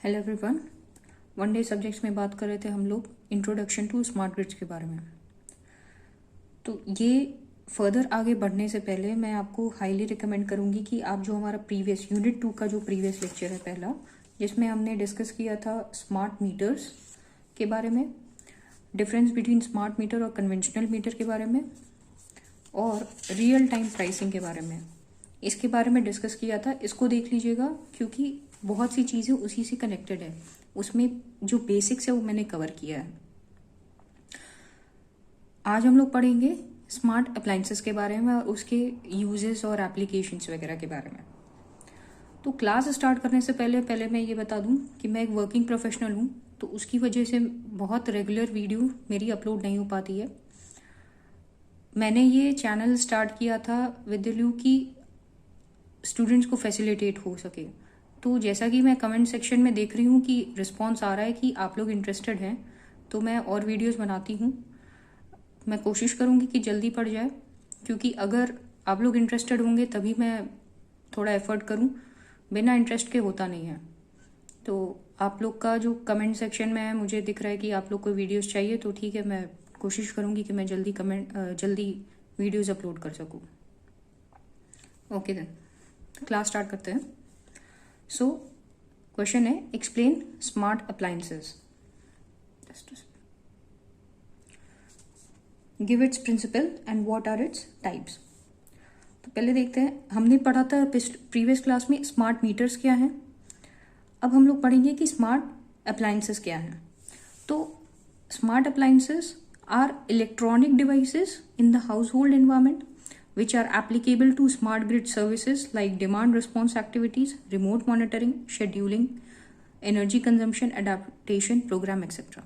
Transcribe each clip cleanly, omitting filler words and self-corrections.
Hello everyone. One day subjects में बात कर रहे थे हम लोग इंट्रोडक्शन टू स्मार्ट ग्रिड्स के बारे में। तो ये फर्दर आगे बढ़ने से पहले मैं आपको हाईली रिकमेंड करूँगी कि आप जो हमारा प्रीवियस यूनिट 2 का जो प्रीवियस लेक्चर है पहला, जिसमें हमने डिस्कस किया था स्मार्ट मीटर्स के बारे में, डिफरेंस बिटवीन स्मार्ट मीटर और कन्वेंशनल मीटर के बारे में, और रियल टाइम प्राइसिंग के बारे में, इसके बारे में डिस्कस किया था। इसको देख लीजिएगा क्योंकि बहुत सी चीज़ें उसी से कनेक्टेड है। उसमें जो बेसिक्स है वो मैंने कवर किया है। आज हम लोग पढ़ेंगे स्मार्ट अप्लाइंसेस के बारे में और उसके यूजेस और एप्लीकेशंस वगैरह के बारे में। तो क्लास स्टार्ट करने से पहले मैं ये बता दूं कि मैं एक वर्किंग प्रोफेशनल हूँ, तो उसकी वजह से बहुत रेगुलर वीडियो मेरी अपलोड नहीं हो पाती है। मैंने ये चैनल स्टार्ट किया था विद द व्यू कि स्टूडेंट्स को फैसिलिटेट हो सके। तो जैसा कि मैं कमेंट सेक्शन में देख रही हूँ कि रिस्पॉन्स आ रहा है कि आप लोग इंटरेस्टेड हैं, तो मैं और वीडियोस बनाती हूँ। मैं कोशिश करूँगी कि जल्दी पड़ जाए, क्योंकि अगर आप लोग इंटरेस्टेड होंगे तभी मैं थोड़ा एफर्ट करूँ, बिना इंटरेस्ट के होता नहीं है। तो आप लोग का जो कमेंट सेक्शन में है, मुझे दिख रहा है कि आप लोग को वीडियोज़ चाहिए, तो ठीक है, मैं कोशिश करूँगी कि मैं जल्दी वीडियोज़ अपलोड कर सकूँ। ओके देन, क्लास स्टार्ट करते हैं। सो क्वेश्चन है, explain smart appliances, give its principle and what are its types. तो पहले देखते हैं, हमने पढ़ा था प्रीवियस क्लास में स्मार्ट मीटर्स क्या हैं। अब हम लोग पढ़ेंगे कि स्मार्ट अप्लायंसेस क्या हैं। तो smart appliances are electronic devices in the household environment which are applicable to smart grid services like demand response activities, remote monitoring, scheduling, energy consumption, adaptation, program, etc.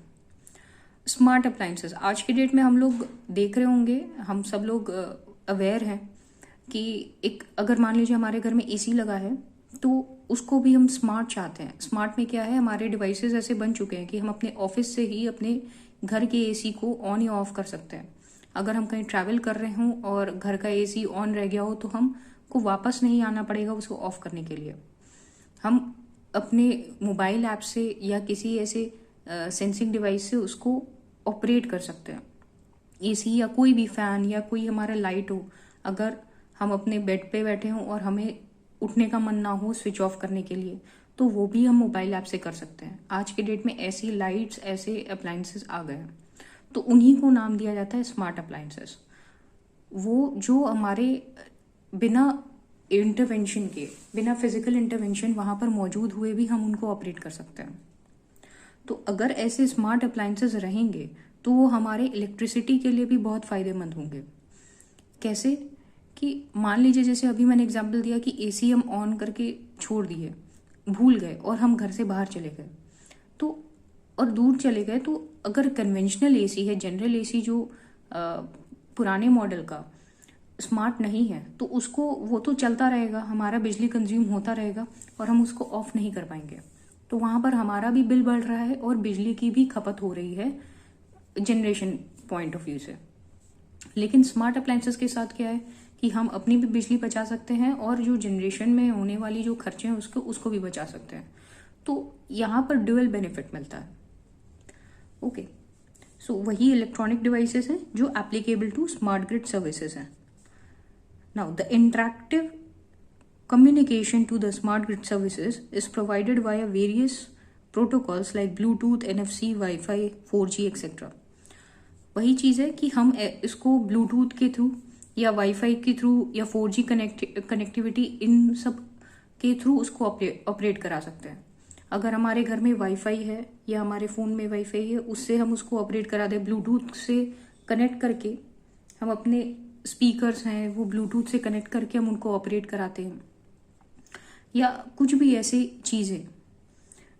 Smart appliances आज की date में हम लोग देख रहे होंगे, हम सब लोग अवेयर हैं कि एक अगर मान लीजिए हमारे घर में एसी लगा है, तो उसको भी हम स्मार्ट चाहते हैं। स्मार्ट में क्या है, हमारे डिवाइसेस ऐसे बन चुके हैं कि हम अपने ऑफिस से ही अपने घर के एसी को ऑन या ऑफ कर सकते हैं। अगर हम कहीं ट्रैवल कर रहे हों और घर का एसी ऑन रह गया हो, तो हमको वापस नहीं आना पड़ेगा उसको ऑफ करने के लिए। हम अपने मोबाइल ऐप से या किसी ऐसे सेंसिंग डिवाइस से उसको ऑपरेट कर सकते हैं। एसी या कोई भी फैन या कोई हमारा लाइट हो, अगर हम अपने बेड पे बैठे हों और हमें उठने का मन ना हो स्विच ऑफ करने के लिए, तो वो भी हम मोबाइल ऐप से कर सकते हैं। आज के डेट में ऐसी लाइट्स, ऐसे अप्लायंसेस आ गए हैं, तो उन्हीं को नाम दिया जाता है स्मार्ट अप्लायंसेस। वो जो हमारे बिना इंटरवेंशन के, बिना फिजिकल इंटरवेंशन वहाँ पर मौजूद हुए भी हम उनको ऑपरेट कर सकते हैं। तो अगर ऐसे स्मार्ट अप्लायंसेस रहेंगे तो वो हमारे इलेक्ट्रिसिटी के लिए भी बहुत फ़ायदेमंद होंगे। कैसे कि मान लीजिए, जैसे अभी मैंने एग्जांपल दिया कि एसी हम ऑन करके छोड़ दिए, भूल गए और हम घर से बाहर चले गए, तो और दूर चले गए, तो अगर कन्वेंशनल एसी है, जनरल एसी जो पुराने मॉडल का स्मार्ट नहीं है, तो उसको वो तो चलता रहेगा, हमारा बिजली कंज्यूम होता रहेगा और हम उसको ऑफ नहीं कर पाएंगे। तो वहाँ पर हमारा भी बिल बढ़ रहा है और बिजली की भी खपत हो रही है जनरेशन पॉइंट ऑफ व्यू से। लेकिन स्मार्ट अप्लायंसेस के साथ क्या है कि हम अपनी भी बिजली बचा सकते हैं और जो जनरेशन में होने वाली जो खर्चे हैं उसको भी बचा सकते हैं। तो यहाँ पर ड्यूअल बेनिफिट मिलता है। ओके, सो वही इलेक्ट्रॉनिक डिवाइसेस हैं जो applicable to smart grid services हैं। Now the interactive communication to the smart grid services is provided via various protocols like Bluetooth, NFC, Wi-Fi, 4G, etc. वही चीज़ है कि हम इसको ब्लूटूथ के थ्रू या वाईफाई के थ्रू या 4G कनेक्टिविटी, इन सब के थ्रू उसको ऑपरेट करा सकते हैं। अगर हमारे घर में वाईफाई है या हमारे फ़ोन में वाईफाई है, उससे हम उसको ऑपरेट करा दें। ब्लूटूथ से कनेक्ट करके हम अपने स्पीकर्स हैं वो ब्लूटूथ से कनेक्ट करके हम उनको ऑपरेट कराते हैं, या कुछ भी ऐसी चीज़ें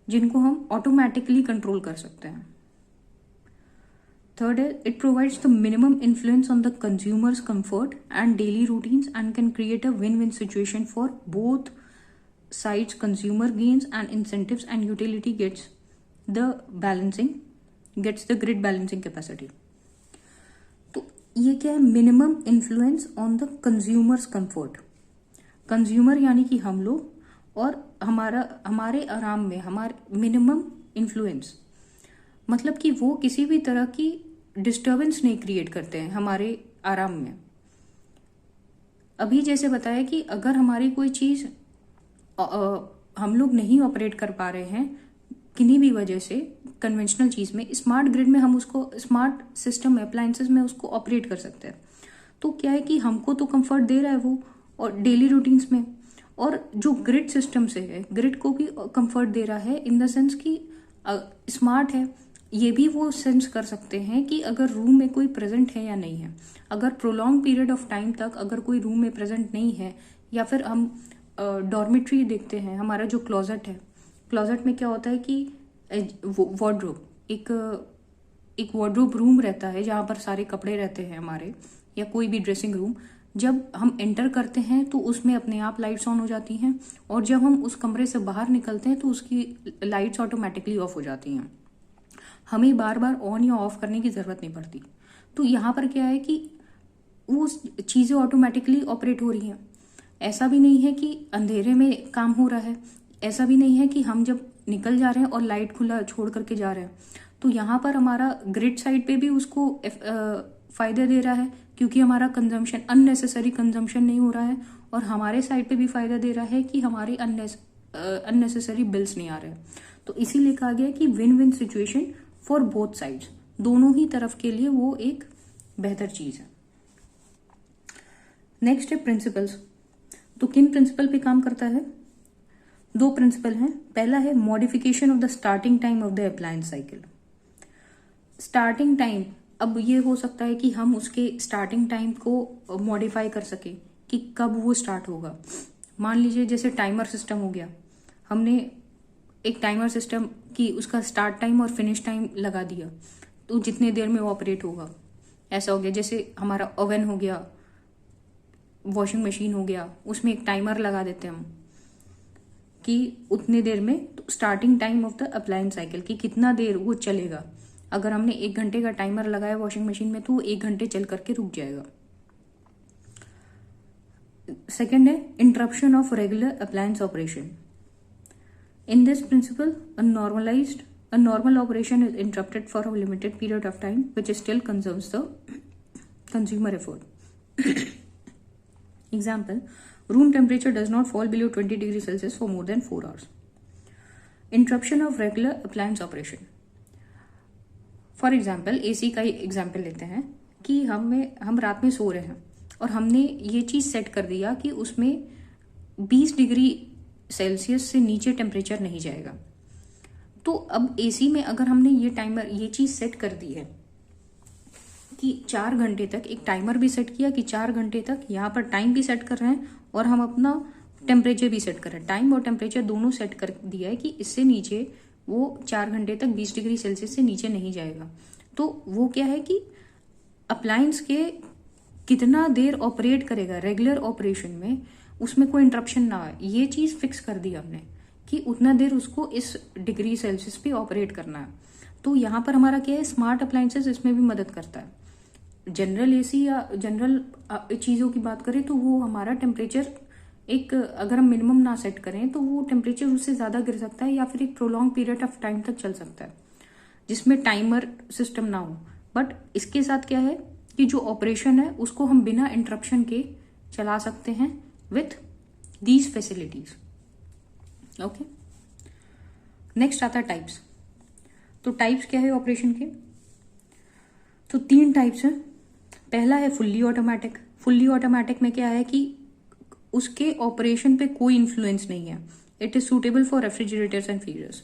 जिनको हम ऑटोमेटिकली कंट्रोल कर सकते हैं। थर्ड है, it provides the minimum influence on the consumers comfort and daily routines and can create a win win situation for both sides. Consumer gains and incentives and utility gets the grid balancing capacity. तो ये क्या है, minimum influence on the consumers comfort. Consumer यानी कि हम लोग, और हमारे आराम में, हमारे मिनिमम इन्फ्लुएंस, मतलब कि वो किसी भी तरह की डिस्टर्बेंस नहीं क्रिएट करते हैं हमारे आराम में। अभी जैसे बताया कि अगर हमारी कोई चीज हम लोग नहीं ऑपरेट कर पा रहे हैं किन्हीं भी वजह से कन्वेंशनल चीज में, स्मार्ट ग्रिड में हम उसको, स्मार्ट सिस्टम में, अप्लायंसेस में उसको ऑपरेट कर सकते हैं। तो क्या है कि हमको तो कंफर्ट दे रहा है वो, और डेली रूटीन्स में, और जो ग्रिड सिस्टम से है ग्रिड को भी कंफर्ट दे रहा है इन द सेंस कि स्मार्ट है। ये भी वो सेंस कर सकते हैं कि अगर रूम में कोई प्रेजेंट है या नहीं है। अगर प्रोलॉन्ग पीरियड ऑफ टाइम तक अगर कोई रूम में प्रेजेंट नहीं है, या फिर हम डॉर्मेट्री देखते हैं, हमारा जो क्लोजेट है, क्लोजेट में क्या होता है कि वार्डरोब, एक वार्डरोब रूम रहता है जहाँ पर सारे कपड़े रहते हैं हमारे, या कोई भी ड्रेसिंग रूम। जब हम एंटर करते हैं तो उसमें अपने आप लाइट्स ऑन हो जाती हैं, और जब हम उस कमरे से बाहर निकलते हैं तो उसकी लाइट्स ऑटोमेटिकली ऑफ हो जाती हैं। हमें बार बार ऑन या ऑफ करने की जरूरत नहीं पड़ती। तो यहाँ पर क्या है कि वो चीजें ऑटोमेटिकली ऑपरेट हो रही हैं। ऐसा भी नहीं है कि अंधेरे में काम हो रहा है, ऐसा भी नहीं है कि हम जब निकल जा रहे हैं और लाइट खुला छोड़ करके जा रहे हैं। तो यहाँ पर हमारा ग्रिड साइड पे भी उसको फायदे दे रहा है, क्योंकि हमारा कंजम्पशन, अननेसेसरी कंजम्पशन नहीं हो रहा है, और हमारे साइड पे भी फायदा दे रहा है कि हमारे अननेसेसरी बिल्स नहीं आ रहे हैं। तो इसीलिए कहा गया कि win win situation for both sides, दोनों ही तरफ के लिए वो एक बेहतर चीज है। नेक्स्ट है प्रिंसिपल्स। तो किन प्रिंसिपल पे काम करता है? दो प्रिंसिपल हैं। पहला है modification of the starting time of the appliance cycle. Starting time, अब ये हो सकता है कि हम उसके स्टार्टिंग टाइम को मॉडिफाई कर सके कि कब वो स्टार्ट होगा। मान लीजिए जैसे टाइमर सिस्टम हो गया, हमने एक टाइमर सिस्टम की उसका स्टार्ट टाइम और फिनिश टाइम लगा दिया, तो जितने देर में वो ऑपरेट होगा। ऐसा हो गया जैसे हमारा ओवन हो गया, वॉशिंग मशीन हो गया, उसमें एक टाइमर लगा देते हैं हम कि उतने देर में, तो starting time of the appliance cycle कि कितना देर वो चलेगा। अगर हमने 1 घंटे का टाइमर लगाया वॉशिंग मशीन में तो वो 1 घंटे चल करके रुक जाएगा। सेकेंड है interruption of regular appliance operation. In this principle a normal operation is interrupted for a limited period of time which still consumes the consumer effort. Example, room temperature does not fall below 20 degrees Celsius for more than 4 hours. Interruption of regular appliance operation. For example AC का ही example लेते हैं कि हम रात में सो रहे हैं और हमने ये चीज सेट कर दिया कि उसमें 20 डिग्री सेल्सियस से नीचे टेम्परेचर नहीं जाएगा। तो अब AC में अगर हमने ये चीज सेट कर दी है कि 4 घंटे तक, एक टाइमर भी सेट किया कि 4 घंटे तक, यहाँ पर टाइम भी सेट कर रहे हैं और हम अपना टेम्परेचर भी सेट कर रहे हैं। टाइम और टेम्परेचर दोनों सेट कर दिया है कि इससे नीचे वो 4 घंटे तक 20 डिग्री सेल्सियस से नीचे नहीं जाएगा। तो वो क्या है कि अप्लायंस के कितना देर ऑपरेट करेगा रेगुलर ऑपरेशन में, उसमें कोई इंटरप्शन ना आए, ये चीज फिक्स कर दी हमने कि उतना देर उसको इस डिग्री सेल्सियस पे ऑपरेट करना है। तो यहाँ पर हमारा क्या है, स्मार्ट अप्लायंसेस इसमें भी मदद करता है। जनरल AC या जनरल चीजों की बात करें तो वो हमारा टेम्परेचर एक, अगर हम मिनिमम ना सेट करें तो वो टेम्परेचर उससे ज्यादा गिर सकता है या फिर एक प्रोलॉन्ग पीरियड ऑफ टाइम तक चल सकता है जिसमें टाइमर सिस्टम ना हो। बट इसके साथ क्या है कि जो ऑपरेशन है उसको हम बिना इंटरप्शन के चला सकते हैं with these facilities. Okay, next आता है टाइप्स। तो टाइप्स क्या है ऑपरेशन के? तो 3 टाइप्स हैं। पहला है फुल्ली ऑटोमेटिक। फुल्ली ऑटोमेटिक में क्या है कि उसके ऑपरेशन पे कोई इन्फ्लुएंस नहीं है। It is suitable for refrigerators and freezers.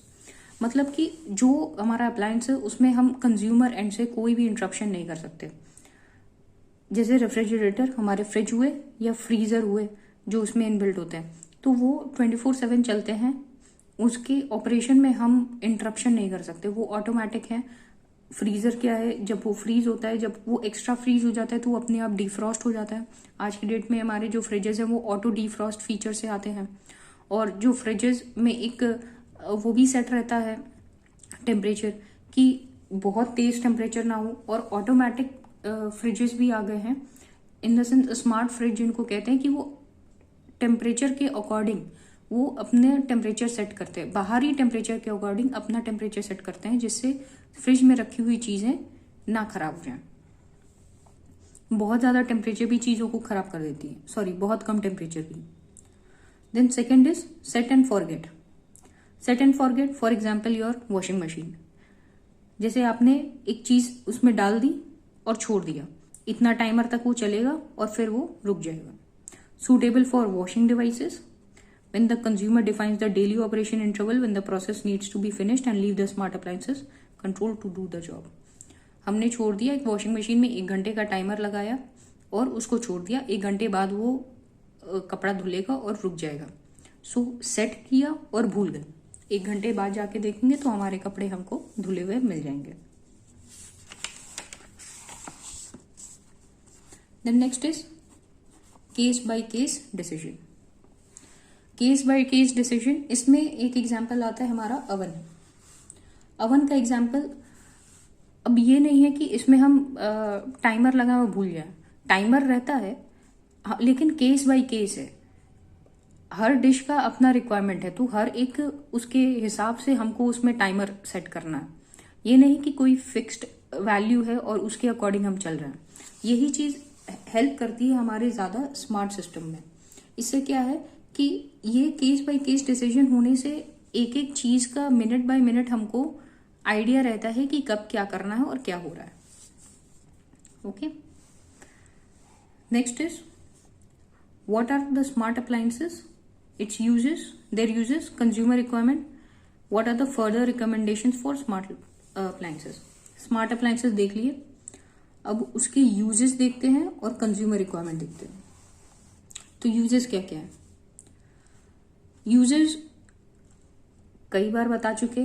मतलब कि जो हमारा अप्लायंस है उसमें हम कंज्यूमर एंड से कोई भी इंटरप्शन नहीं कर सकते। जैसे रेफ्रिजरेटर, हमारे फ्रिज हुए या फ्रीजर हुए जो उसमें इनबिल्ट होते हैं, तो वो 24/7 चलते हैं। उसके ऑपरेशन में हम इंटरप्शन नहीं कर सकते, वो ऑटोमेटिक है। फ्रीजर क्या है, जब वो फ्रीज होता है, जब वो एक्स्ट्रा फ्रीज हो जाता है तो वो अपने आप डिफ्रॉस्ट हो जाता है। आज की डेट में हमारे जो फ्रिजेस हैं वो ऑटो डिफ्रॉस्ट फीचर से आते हैं। और जो फ्रिजेस में एक वो भी सेट रहता है टेम्परेचर कि बहुत तेज टेम्परेचर ना हो, और ऑटोमेटिक फ्रिजेस भी आ गए हैं। In the sense smart fridge जिनको कहते हैं कि वो टेम्परेचर के अकॉर्डिंग वो अपने टेम्परेचर सेट करते हैं, बाहरी टेम्परेचर के अकॉर्डिंग अपना टेम्परेचर सेट करते हैं, जिससे फ्रिज में रखी हुई चीजें ना खराब हो जाएं। बहुत ज्यादा टेम्परेचर भी चीजों को खराब कर देती है, सॉरी बहुत कम टेम्परेचर भी। Then second is set and forget. Set and forget, for example your washing machine. जैसे आपने एक चीज उसमें डाल दी और छोड़ दिया, इतना टाइमर तक वो चलेगा और फिर वो रुक जाएगा। Suitable for washing devices, when the consumer defines the daily operation interval when the process needs to be finished and leave the smart appliances control to do the job। हमने छोड़ दिया एक वॉशिंग मशीन में 1 घंटे का timer लगाया और उसको छोड़ दिया, 1 घंटे बाद वो कपड़ा धुलेगा और रुक जाएगा। सो सेट किया और भूल गए, 1 घंटे बाद जाके देखेंगे तो हमारे कपड़े हमको धुले हुए मिल जाएंगे। Then next is case by case decision. Case by case decision, इसमें एक एग्जाम्पल आता है हमारा अवन। अवन का एग्जाम्पल, अब ये नहीं है कि इसमें हम टाइमर लगा हुआ भूल जाए, टाइमर रहता है लेकिन केस बाय केस है। हर डिश का अपना रिक्वायरमेंट है, तो हर एक उसके हिसाब से हमको उसमें टाइमर सेट करना है। ये नहीं कि कोई फिक्स्ड वैल्यू है और उसके अकॉर्डिंग हम चल रहे हैं। यही चीज हेल्प करती है हमारे ज्यादा स्मार्ट सिस्टम में। इससे क्या है कि ये केस बाय केस डिसीजन होने से एक एक चीज का मिनट बाय मिनट हमको आइडिया रहता है कि कब क्या करना है और क्या हो रहा है। Okay, next is what are the smart appliances, its uses, their uses, consumer requirement, what are the further recommendations for smart appliances. Smart appliances देख लिए, अब उसके यूजेस देखते हैं और कंज्यूमर रिक्वायरमेंट देखते हैं। तो यूजेस क्या क्या है? यूजेस कई बार बता चुके,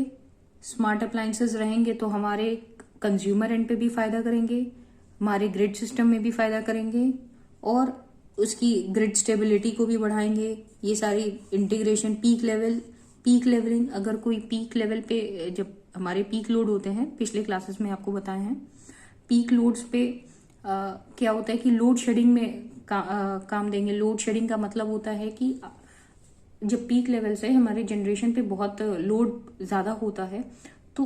स्मार्ट अप्लायंसेस रहेंगे तो हमारे कंज्यूमर एंड पे भी फायदा करेंगे, हमारे ग्रिड सिस्टम में भी फायदा करेंगे और उसकी ग्रिड स्टेबिलिटी को भी बढ़ाएंगे। ये सारी इंटीग्रेशन, पीक लेवलिंग, अगर कोई पीक लेवल पे, जब हमारे पीक लोड होते हैं, पिछले क्लासेस में आपको बताए हैं, पीक लोड्स पे क्या होता है कि लोड शेडिंग में काम देंगे। लोड शेडिंग का मतलब होता है कि जब पीक लेवल से हमारे जनरेशन पे बहुत लोड ज्यादा होता है तो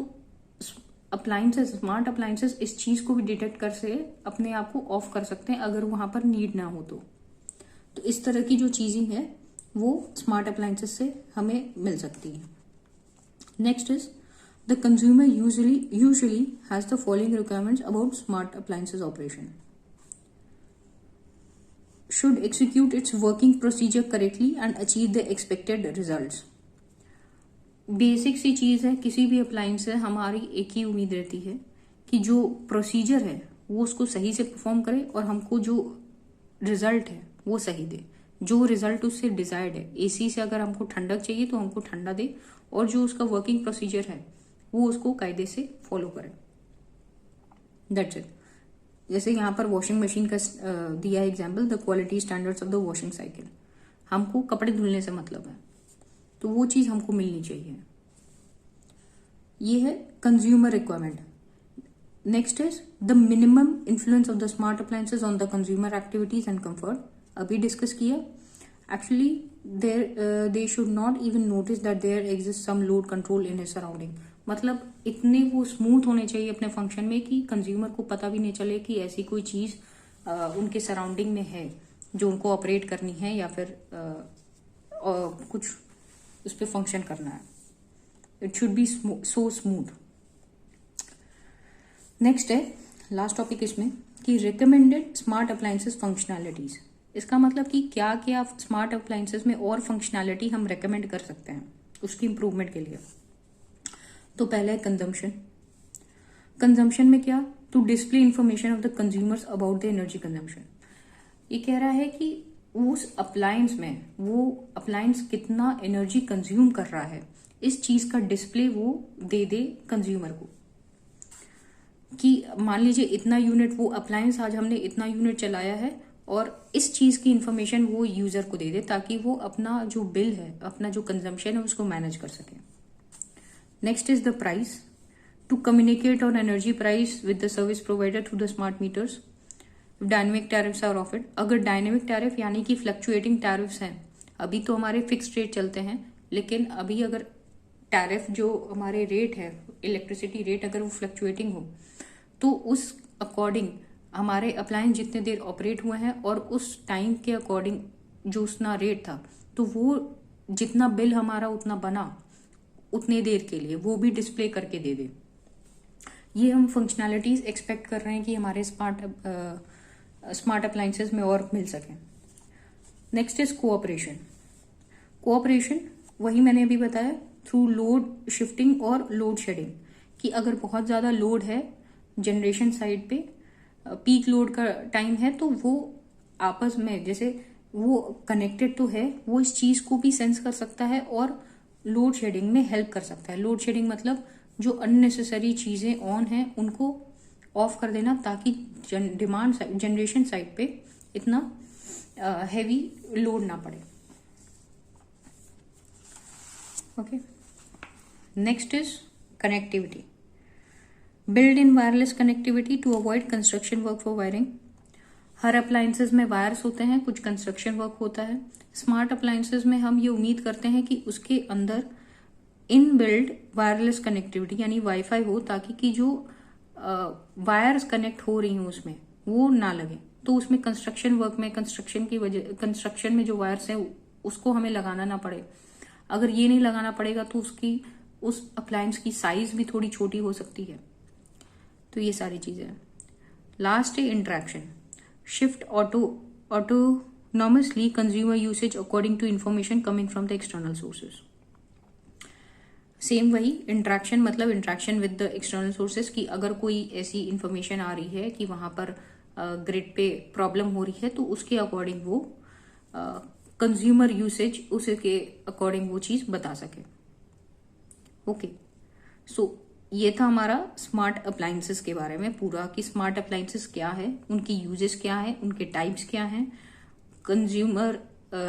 अप्लायंसेस, स्मार्ट अप्लायंसेस इस चीज को भी डिटेक्ट कर से अपने आप को ऑफ कर सकते हैं अगर वहां पर नीड ना हो तो इस तरह की जो चीजें हैं वो स्मार्ट अप्लायंसेस से हमें मिल सकती है। Next is the consumer usually has the following requirements about smart appliances operation. should execute its working procedure correctly and achieve the expected results। Basic सी चीज है, किसी भी अप्लायंस से हमारी एक ही उम्मीद रहती है कि जो प्रोसीजर है वो उसको सही से परफॉर्म करे और हमको जो रिजल्ट है वो सही दे। जो रिजल्ट उससे डिजायर्ड है, एसी से अगर हमको ठंडक चाहिए तो हमको ठंडा दे, और जो उसका वर्किंग प्रोसीजर है वो उसको कायदे से फॉलो करे। That's it. जैसे यहाँ पर वॉशिंग मशीन का दिया है example, the quality standards of the washing cycle. हमको कपड़े धुलने से मतलब है तो वो चीज हमको मिलनी चाहिए। ये है consumer requirement. Next is the minimum influence of the smart appliances on the consumer activities and comfort. अभी डिस्कस किया। Actually they should not even notice that there exist some load control in his surrounding. मतलब इतने वो smooth होने चाहिए अपने function में कि कंज्यूमर को पता भी नहीं चले कि ऐसी कोई चीज उनके सराउंडिंग में है जो उनको ऑपरेट करनी है या फिर कुछ उस पर फंक्शन करना है। It should be so smooth. Next है लास्ट टॉपिक इसमें कि रिकमेंडेड स्मार्ट अप्लायंसेस फंक्शनैलिटीज। इसका मतलब कि क्या क्या स्मार्ट अप्लायंसेस में और फंक्शनैलिटी हम रेकमेंड कर सकते हैं उसकी इंप्रूवमेंट के लिए। तो पहले है कंजम्पशन। कंजम्पशन में क्या, to display information of the consumers about the energy consumption. ये कह रहा है कि उस अप्लायंस में वो अप्लायंस कितना एनर्जी कंज्यूम कर रहा है, इस चीज का डिस्प्ले वो दे कंज्यूमर को। कि मान लीजिए इतना यूनिट, वो अप्लायंस आज हमने इतना यूनिट चलाया है और इस चीज की इंफॉर्मेशन वो यूजर को दे ताकि वो अपना जो बिल है, अपना जो कंजम्पशन है उसको मैनेज कर सके। Next is the price, to communicate on energy price with the service provider through the smart meters. Dynamic tariffs are offered. अगर डायनेमिक टैरिफ यानी कि फ्लक्चुएटिंग टैरिफ्स हैं, अभी तो हमारे फिक्स्ड रेट चलते हैं, लेकिन अभी अगर टैरिफ जो हमारे रेट है, इलेक्ट्रिसिटी रेट अगर वो फ्लक्चुएटिंग हो, तो उस अकॉर्डिंग हमारे अप्लायंस जितने देर ऑपरेट हुए हैं और उस टाइम के अकॉर्डिंग जो उसना रेट था, तो वो जितना बिल हमारा उतना बना उतने देर के लिए वो भी डिस्प्ले करके दे दे। ये हम फंक्शनैलिटीज एक्सपेक्ट कर रहे हैं कि हमारे स्मार्ट अप्लायंसेस में और मिल सकें। Next is cooperation. कोऑपरेशन वही मैंने अभी बताया, थ्रू लोड शिफ्टिंग और लोड शेडिंग, कि अगर बहुत ज़्यादा लोड है जनरेशन साइड पे, पीक लोड का टाइम है, तो वो आपस में जैसे वो कनेक्टेड तो है, वो इस चीज़ को भी सेंस कर सकता है और लोड शेडिंग में हेल्प कर सकता है। लोड शेडिंग मतलब जो अननेसेसरी चीज़ें ऑन हैं उनको ऑफ कर देना, ताकि डिमांड जनरेशन साइड पे इतना हैवी लोड ना पड़े। Okay, next is connectivity. Build in wireless connectivity to avoid construction work for wiring. हर अप्लायंसेस में वायर्स होते हैं, कुछ कंस्ट्रक्शन वर्क होता है। स्मार्ट अप्लायंसेस में हम ये उम्मीद करते हैं कि उसके अंदर इन बिल्ड वायरलेस कनेक्टिविटी यानी वाईफाई हो, ताकि कि जो वायर्स कनेक्ट हो रही हैं उसमें वो ना लगे। तो उसमें कंस्ट्रक्शन वर्क में कंस्ट्रक्शन में जो वायर्स हैं उसको हमें लगाना ना पड़े। अगर ये नहीं लगाना पड़ेगा तो उस अप्लायंस की साइज भी थोड़ी छोटी हो सकती है। तो ये सारी चीजें हैं। लास्ट है interaction. Shift autonomously consumer usage according to information coming from the external sources. Same वही इंट्रैक्शन, मतलब interaction with the external sources, की अगर कोई ऐसी इंफॉर्मेशन आ रही है कि वहां पर ग्रिड पे प्रॉब्लम हो रही है, तो उसके अकॉर्डिंग वो कंज्यूमर यूसेज उसके अकॉर्डिंग वो चीज बता सके। ओके, सो ये था हमारा स्मार्ट अप्लायंसेस के बारे में पूरा, कि स्मार्ट अप्लायंसेस क्या है, उनकी यूजेस क्या है, उनके टाइप्स क्या हैं, कंज्यूमर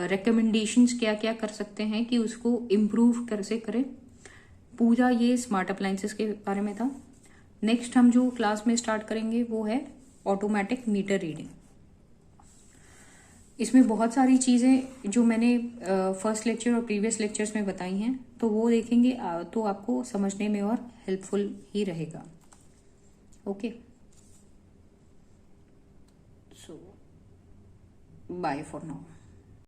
रिकमेंडेशंस क्या क्या कर सकते हैं कि उसको इम्प्रूव कैसे करें। पूरा ये स्मार्ट अप्लायंसेस के बारे में था। नेक्स्ट हम जो क्लास में स्टार्ट करेंगे वो है ऑटोमेटिक मीटर रीडिंग। इसमें बहुत सारी चीज़ें जो मैंने फर्स्ट लेक्चर और प्रीवियस लेक्चर्स में बताई हैं, तो वो देखेंगे तो आपको समझने में और हेल्पफुल ही रहेगा। Okay, so bye for now.